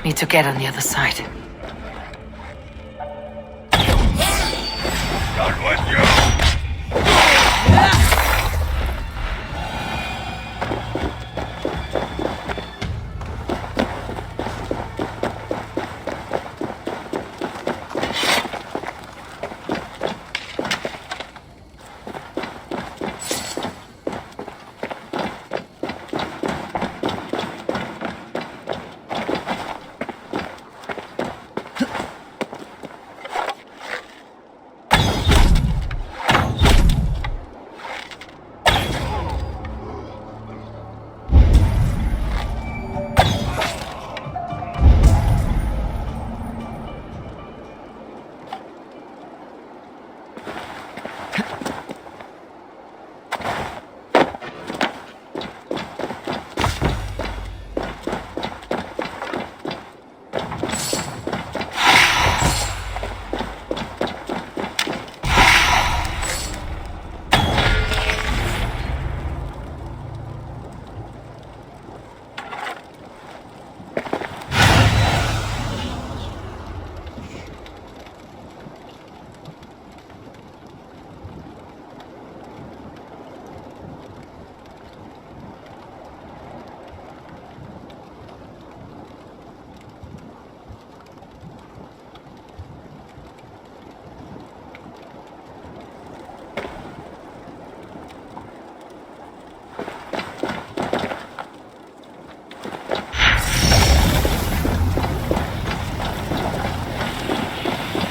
Need to get on the other side. Done with you!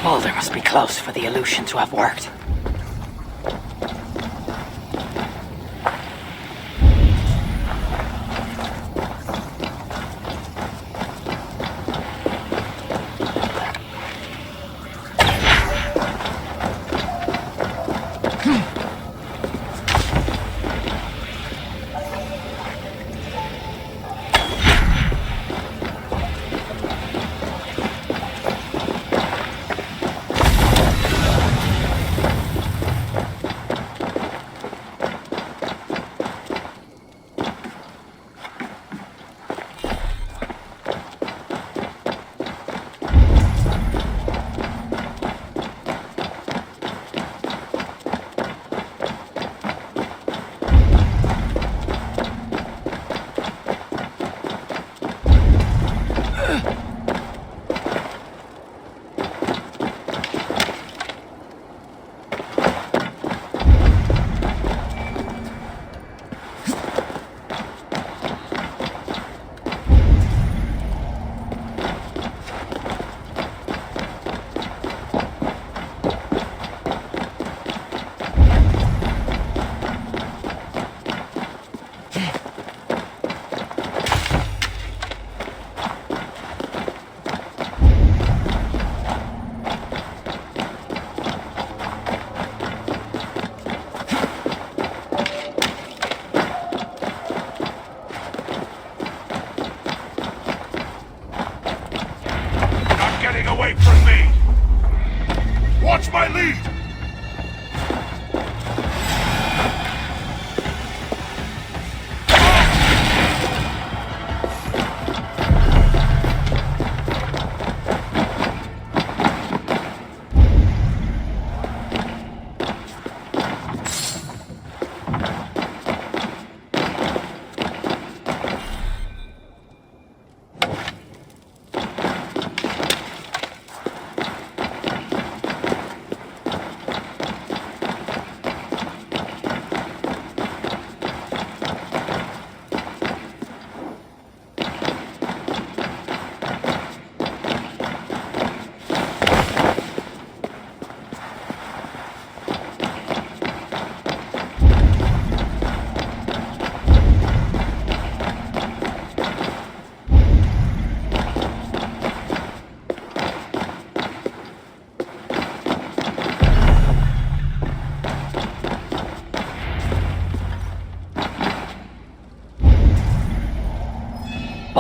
Baldr must be close for the illusion to have worked.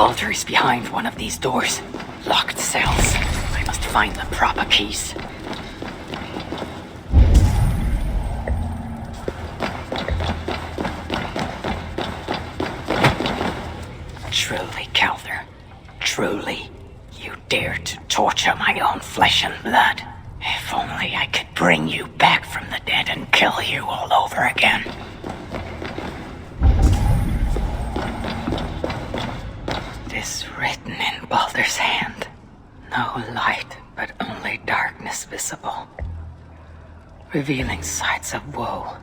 Baldr'S is behind one of these doors. Locked cells. I must find the proper keys. Truly, Calther. Truly. You dare to torture my own flesh and blood. If only I could bring you back from the dead and kill you all over again. This written in Baldr's hand. No light, but only darkness visible. Revealing sights of woe.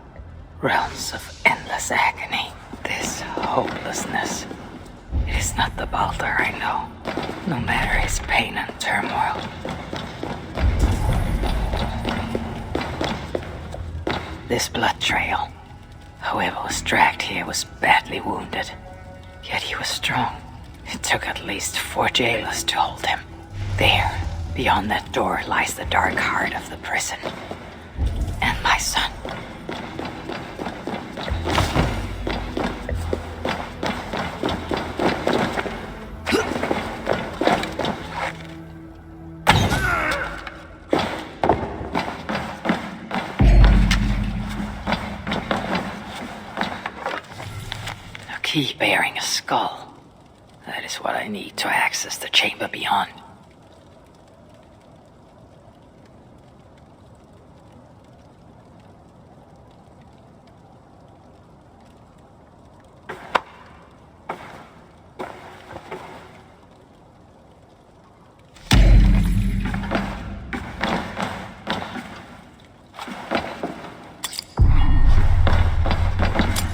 Realms of endless agony. This hopelessness. It is not the Baldr I know, no matter his pain and turmoil. This blood trail. Whoever was dragged here was badly wounded. Yet he was strong. It took at least 4 jailers to hold him. There, beyond that door, lies the dark heart of the prison. And my son. A key bearing a skull. That is what I need to access the chamber beyond.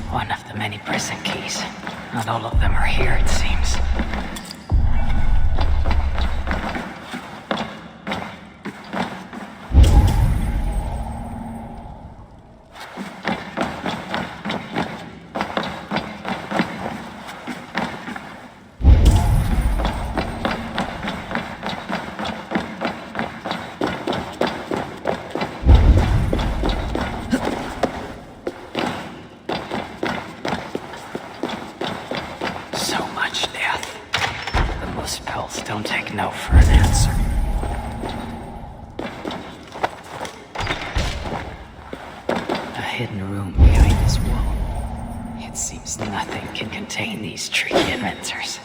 One of the many prison keys. Not all of them are here, it seems. Don't take no for an answer. A hidden room behind this wall. It seems nothing can contain these tricky inventors.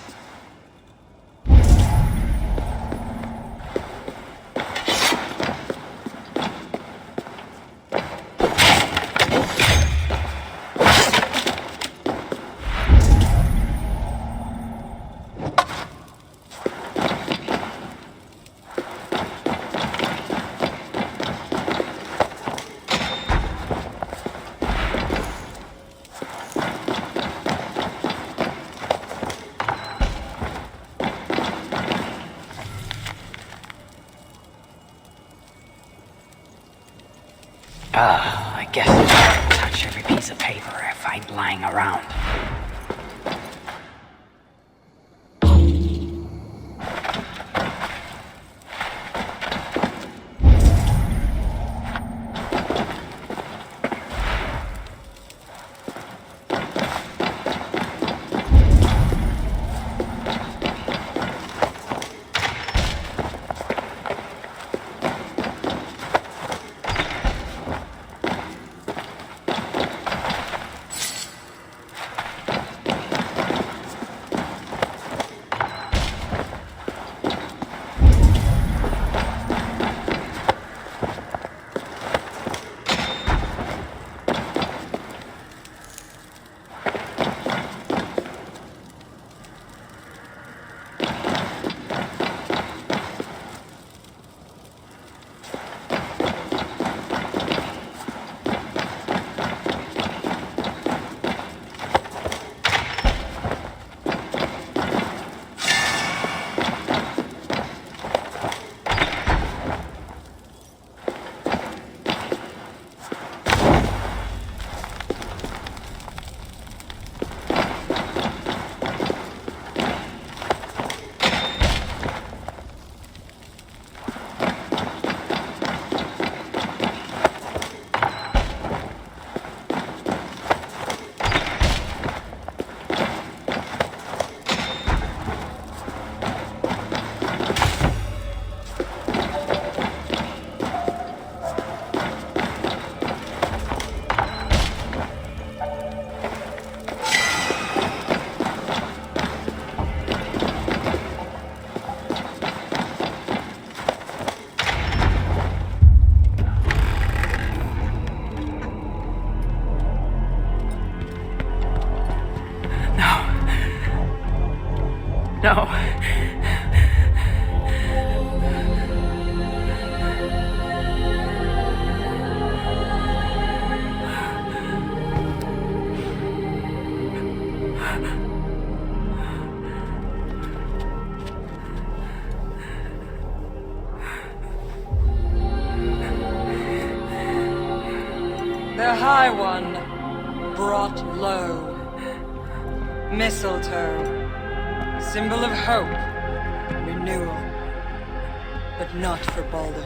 I guess I'll touch every piece of paper I find lying around. No. The High One brought low mistletoe, symbol of hope, renewal, but not for Baldur.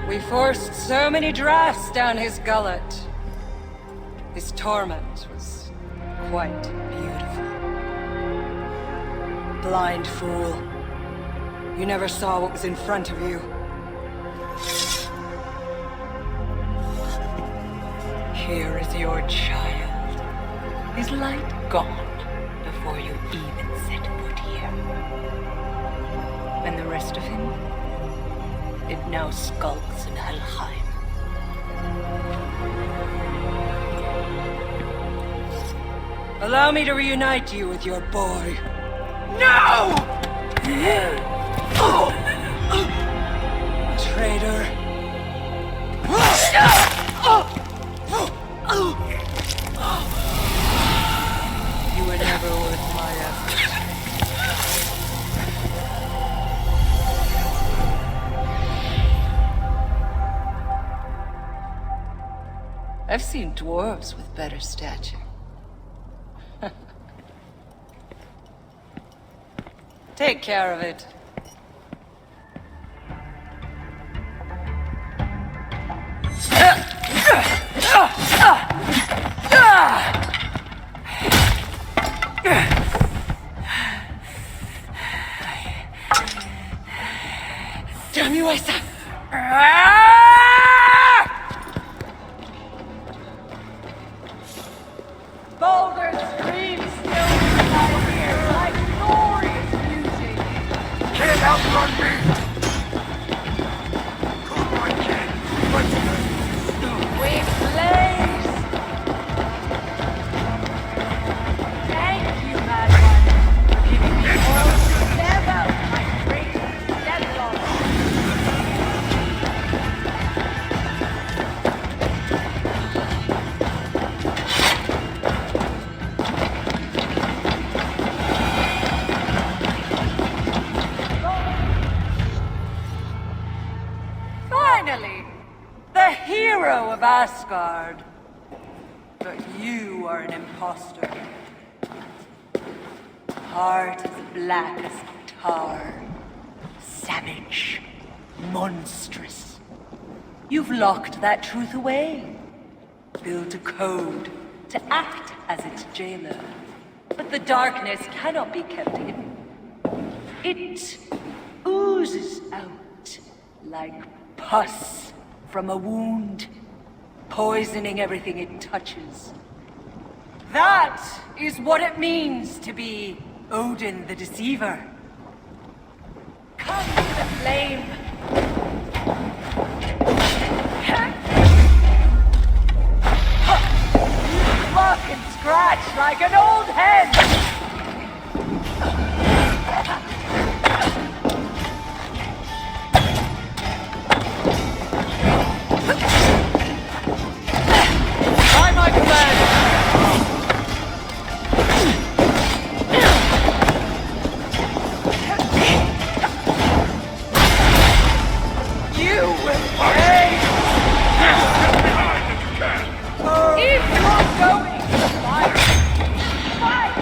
We forced so many drafts down his gullet. His torment was quite beautiful. Blind fool. You never saw what was in front of you. Here is your child. His light gone before you even set foot here. And the rest of him, it now skulks in Helheim. Allow me to reunite you with your boy. No! Traitor. You were never worth my effort. I've seen dwarves with better stature. Take care of it. Damn you, Asa! Baldr'S screams still in my ear like glorious music. Can't outrun me! Oh, I can't. We blaze! Thank you, Mad One, for giving me all never my great stepdaughter. Finally, the hero of Asgard. But you are an imposter. Heart as black as tar. Savage. Monstrous. You've locked that truth away. Built a code to act as its jailer. But the darkness cannot be kept hidden. It oozes out like pus from a wound, poisoning everything it touches. That is what it means to be Odin the Deceiver. Come to the flame. You pluck and scratch like an old hen. By my command! You will pay! If you're going to fight, fight!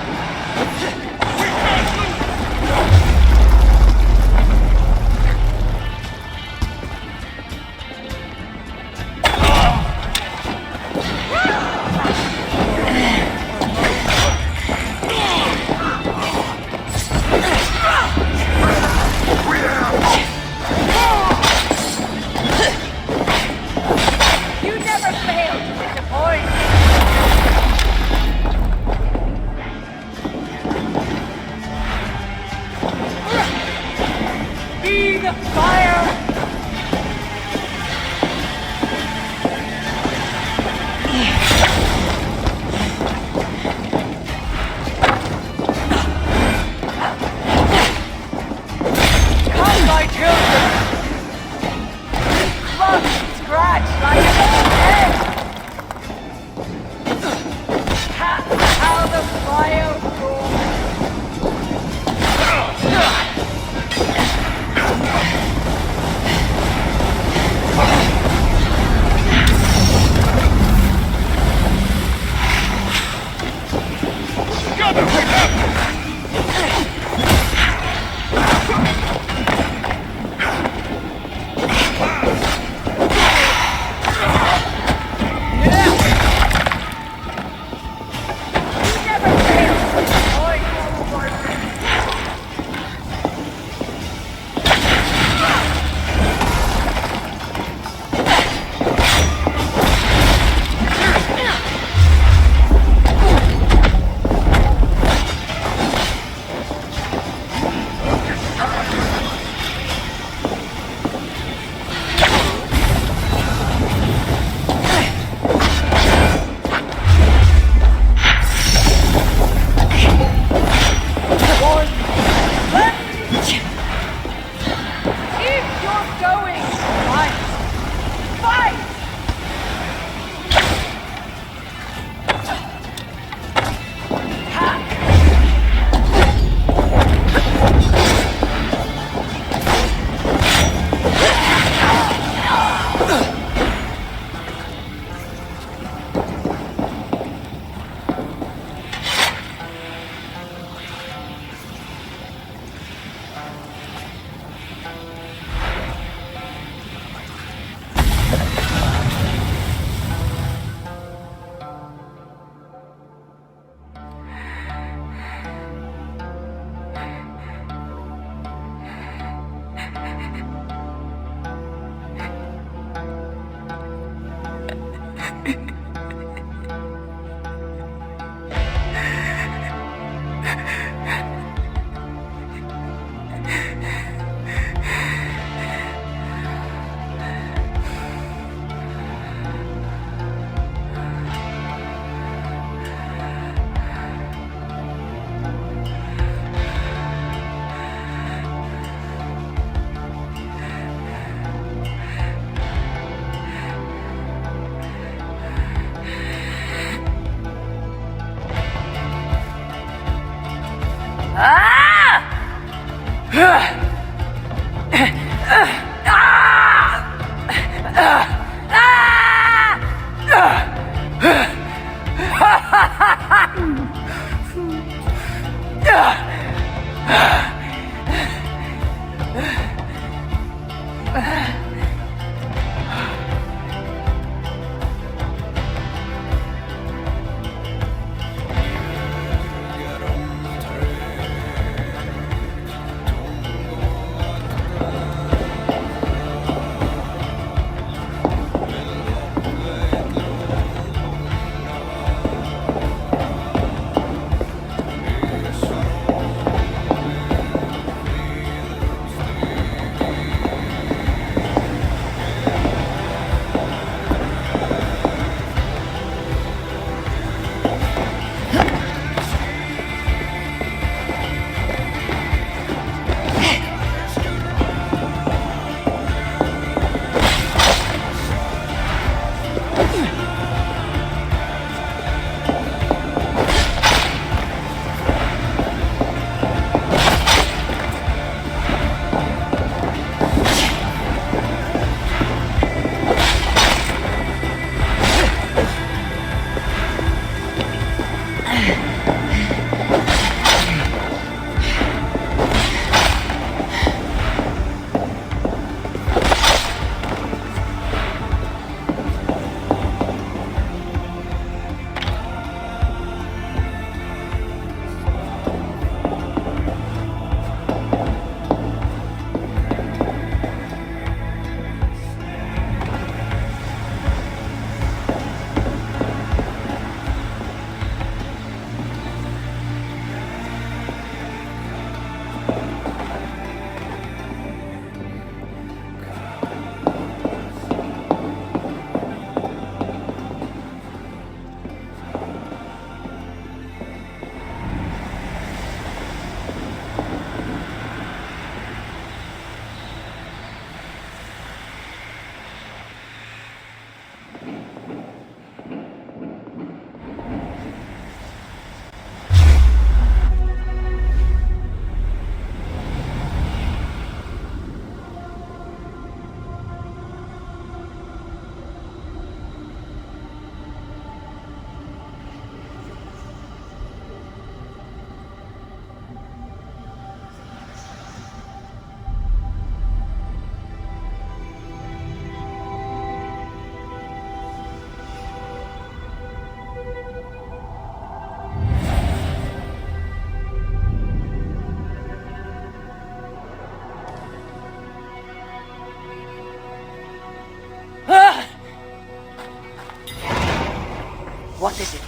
What is it?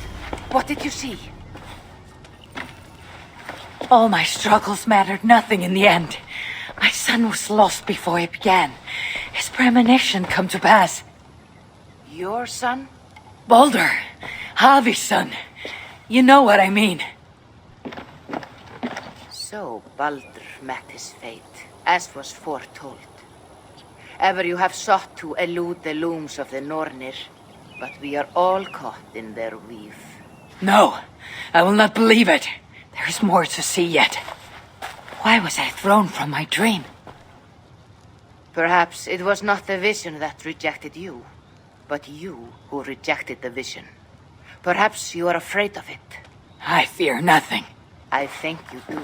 What did you see? All my struggles mattered nothing in the end. My son was lost before it began. His premonition come to pass. Your son? Baldr, Havi's son. You know what I mean. So Baldr met his fate, as was foretold. Ever you have sought to elude the looms of the Nornir, but we are all caught in their weave. No, I will not believe it. There is more to see yet. Why was I thrown from my dream? Perhaps it was not the vision that rejected you, but you who rejected the vision. Perhaps you are afraid of it. I fear nothing. I think you do.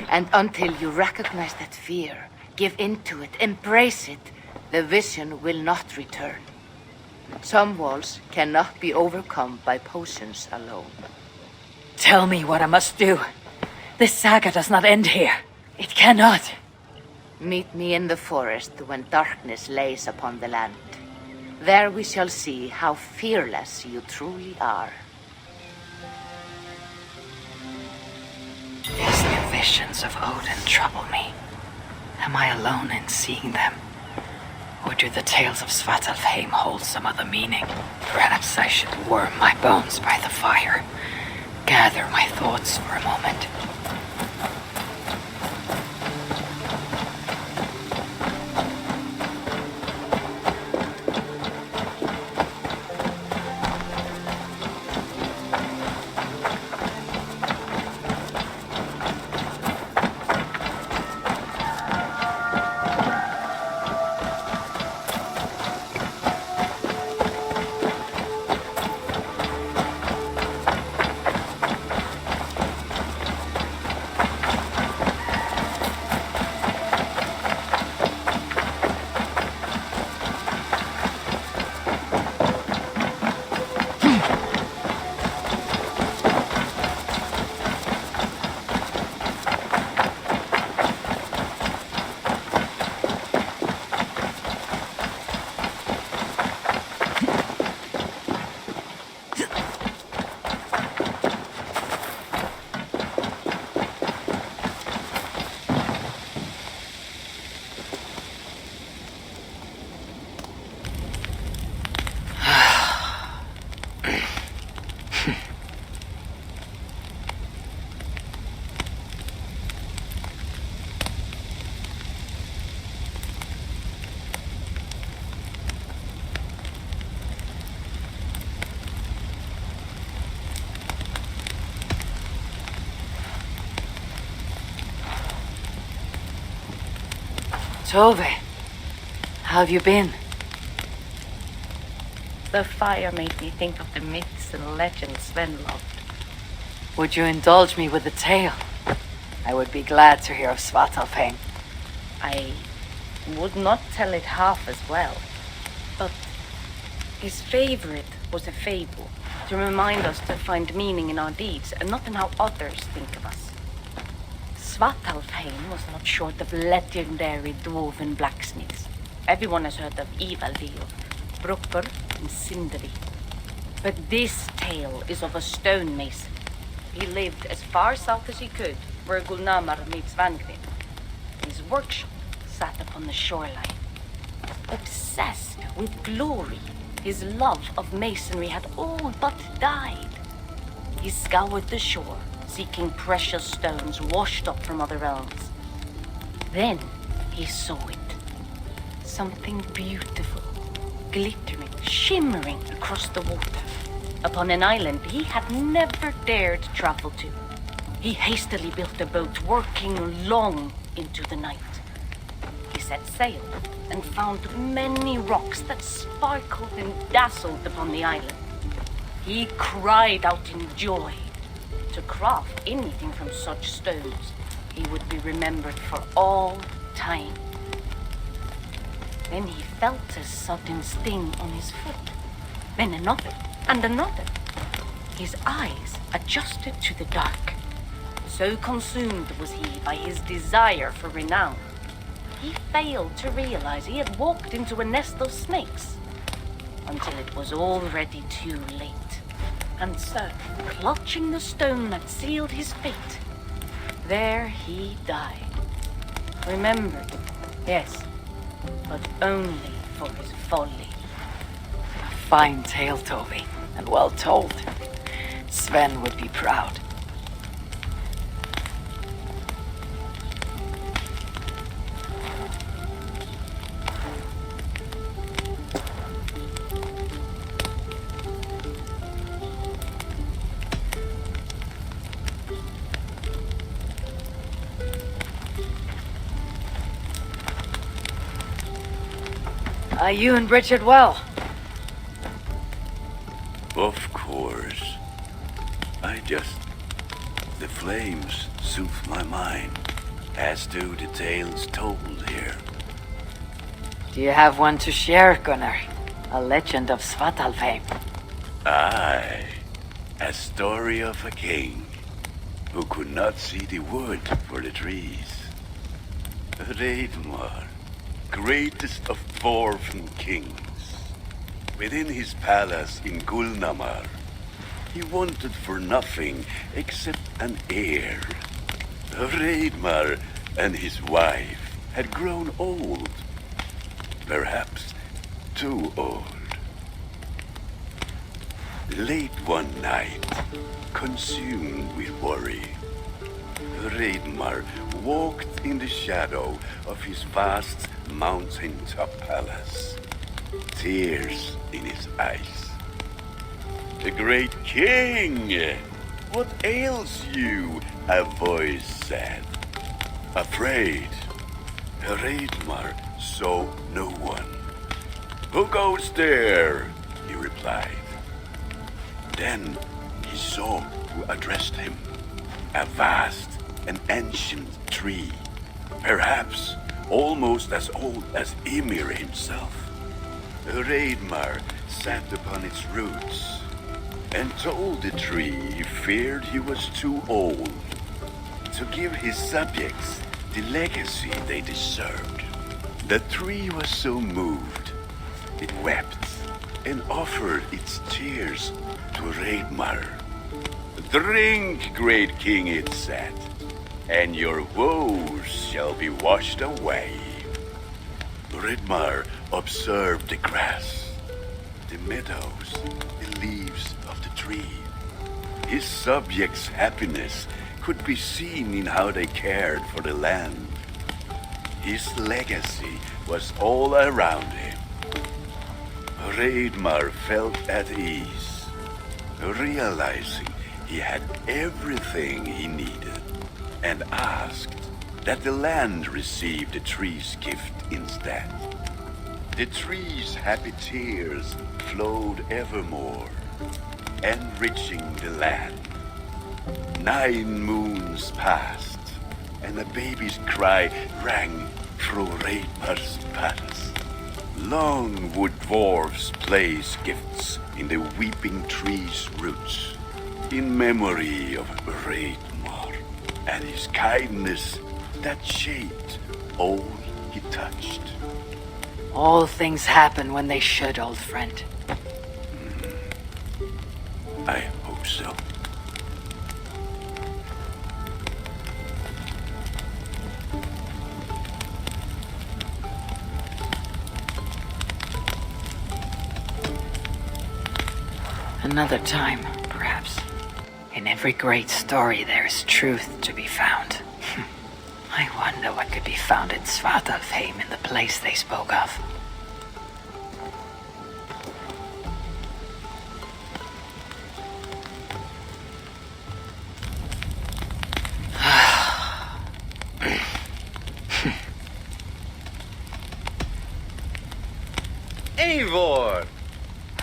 And until you recognize that fear, give in to it, embrace it, the vision will not return. Some walls cannot be overcome by potions alone. Tell me what I must do. This saga does not end here. It cannot. Meet me in the forest when darkness lays upon the land. There we shall see how fearless you truly are. These new visions of Odin trouble me. Am I alone in seeing them? Or do the tales of Svartálfaheimr hold some other meaning? Perhaps I should warm my bones by the fire. Gather my thoughts for a moment. Tove, how have you been? The fire made me think of the myths and legends Sven loved. Would you indulge me with a tale? I would be glad to hear of Svartálfaheimr. I would not tell it half as well, but his favorite was a fable to remind us to find meaning in our deeds and not in how others think of us. Svartálfaheimr was not short of legendary dwarven blacksmiths. Everyone has heard of Eivor, Surtr, and Sindri. But this tale is of a stonemason. He lived as far south as he could, where Gulnamar meets Vangrid. His workshop sat upon the shoreline. Obsessed with glory, his love of masonry had all but died. He scoured the shore, seeking precious stones washed up from other realms. Then he saw it. Something beautiful, glittering, shimmering across the water, upon an island he had never dared travel to. He hastily built a boat, working long into the night. He set sail and found many rocks that sparkled and dazzled upon the island. He cried out in joy. To craft anything from such stones, he would be remembered for all time. Then he felt a sudden sting on his foot, then another and another. His eyes adjusted to the dark. So consumed was he by his desire for renown, he failed to realize he had walked into a nest of snakes, until it was already too late. And so, clutching the stone that sealed his fate, there he died. Remembered, yes, but only for his folly. A fine tale, Toby, and well told. Sven would be proud. Are you and Richard well? Of course. The flames soothe my mind, as do the tales told here. Do you have one to share, Gunnar? A legend of Svartálfaheimr. Aye, a story of a king who could not see the wood for the trees. Reidmar, greatest of dwarven kings. Within his palace in Gulnamar, he wanted for nothing except an heir. Reidmar and his wife had grown old. Perhaps too old. Late one night, consumed with worry, Reidmar walked in the shadow of his vast mountaintop palace, tears in his eyes. "The great king! What ails you?" a voice said. Afraid, Reidmar saw no one. "Who goes there?" he replied. Then he saw who addressed him. A vast and ancient tree, perhaps almost as old as Ymir himself. Reidmar sat upon its roots and told the tree he feared he was too old to give his subjects the legacy they deserved. The tree was so moved, it wept and offered its tears to Reidmar. "Drink, great king," it said, "and your woes shall be washed away." Reidmar observed the grass, the meadows, the leaves of the tree. His subjects' happiness could be seen in how they cared for the land. His legacy was all around him. Reidmar felt at ease, realizing he had everything he needed, and asked that the land receive the tree's gift instead. The tree's happy tears flowed evermore, enriching the land. 9 moons passed, and a baby's cry rang through Reidmar's palace. Long would dwarves place gifts in the weeping tree's roots, in memory of Reidmar and his kindness that shaped all he touched. All things happen when they should, old friend. I hope so. Another time, perhaps. In every great story there is truth to be found. I wonder what could be found in Svartálfaheimr in the place they spoke of. Eivor!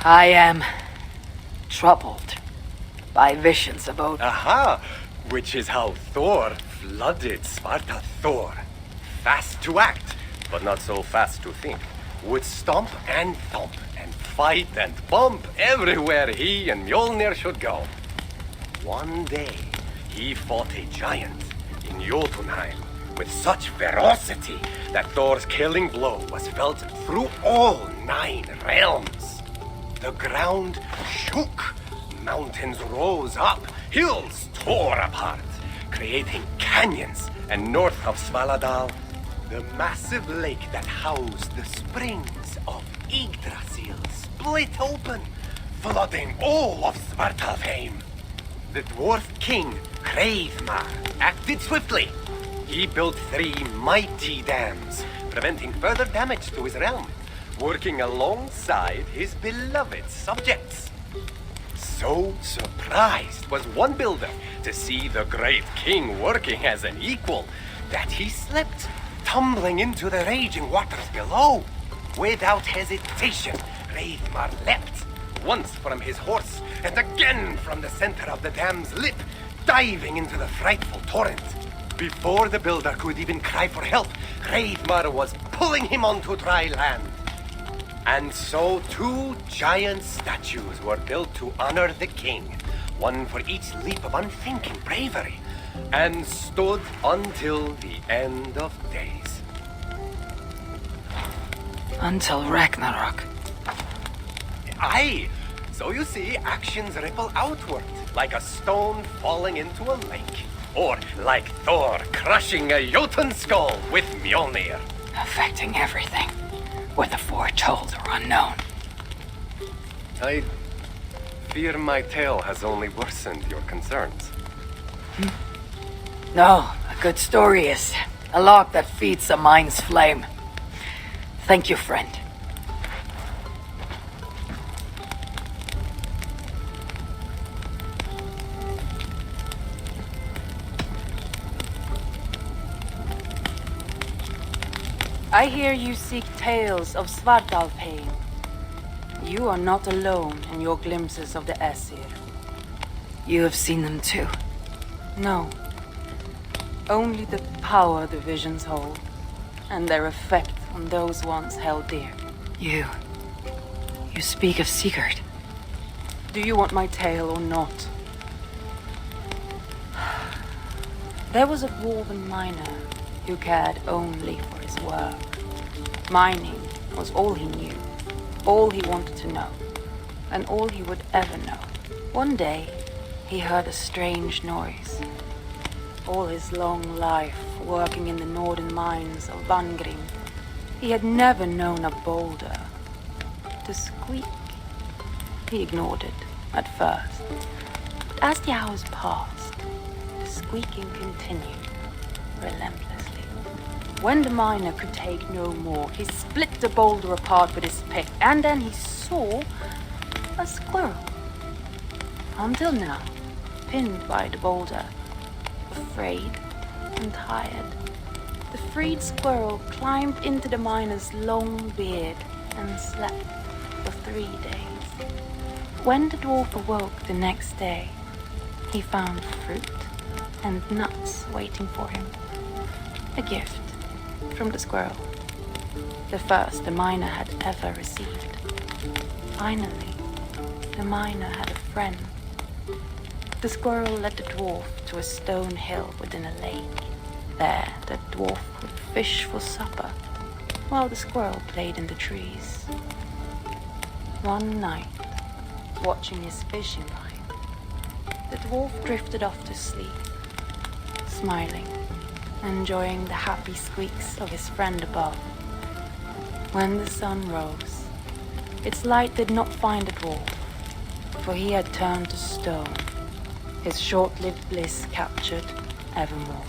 I am troubled by visions of Odin. Aha! Which is how Thor flooded Sparta. Thor, fast to act, but not so fast to think, would stomp and thump and fight and bump everywhere he and Mjolnir should go. One day, he fought a giant in Jotunheim with such ferocity that Thor's killing blow was felt through all 9 realms. The ground shook. mountains rose up, hills tore apart, creating canyons, and north of Svaladal, the massive lake that housed the springs of Yggdrasil split open, flooding all of Svartálfaheimr. The dwarf king, Hreidmar, acted swiftly. He built 3 mighty dams, preventing further damage to his realm, working alongside his beloved subjects. So surprised was one builder to see the great king working as an equal that he slipped, tumbling into the raging waters below. Without hesitation, Hreidmar leapt, once from his horse and again from the center of the dam's lip, diving into the frightful torrent. Before the builder could even cry for help, Hreidmar was pulling him onto dry land. And so 2 giant statues were built to honor the king, one for each leap of unthinking bravery, and stood until the end of days. Until Ragnarok. Aye! So you see, actions ripple outward, like a stone falling into a lake. Or like Thor crushing a Jotun skull with Mjolnir. Affecting everything, whether foretold or unknown. I fear my tale has only worsened your concerns. No, a good story is a log that feeds a mind's flame. Thank you, friend. I hear you seek tales of Svartálfaheimr. You are not alone in your glimpses of the Aesir. You have seen them too. No. Only the power the visions hold, and their effect on those once held dear. You speak of Sigurd. Do you want my tale or not? There was a dwarven miner who cared only for his work. Mining was all he knew, all he wanted to know, and all he would ever know. One day, he heard a strange noise. All his long life, working in the northern mines of Vangring, he had never known a boulder to squeak. He ignored it at first, but as the hours passed, the squeaking continued relentlessly. When the miner could take no more, he split the boulder apart with his pick, and then he saw a squirrel. Until now, pinned by the boulder, afraid and tired, the freed squirrel climbed into the miner's long beard and slept for 3 days. When the dwarf awoke the next day, he found fruit and nuts waiting for him. A gift from the squirrel, the first the miner had ever received. Finally, the miner had a friend. The squirrel led the dwarf to a stone hill within a lake. There, the dwarf would fish for supper, while the squirrel played in the trees. One night, watching his fishing line, the dwarf drifted off to sleep, smiling, enjoying the happy squeaks of his friend above. When the sun rose, its light did not find the dwarf, for he had turned to stone, his short-lived bliss captured evermore.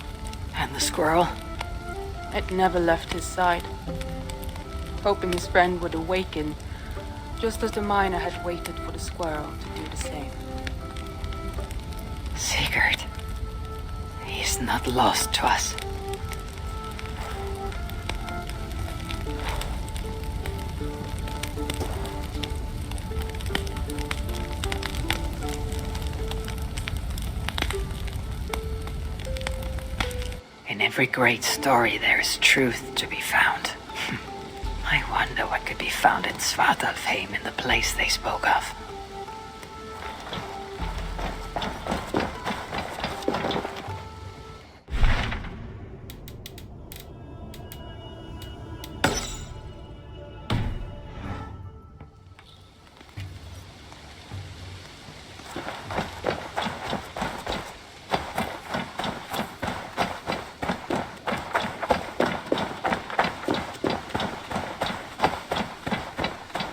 And the squirrel? It never left his side, hoping his friend would awaken, just as the miner had waited for the squirrel to do the same. Sigurd. He's not lost to us. In every great story there is truth to be found. I wonder what could be found in Svartálfaheimr in the place they spoke of.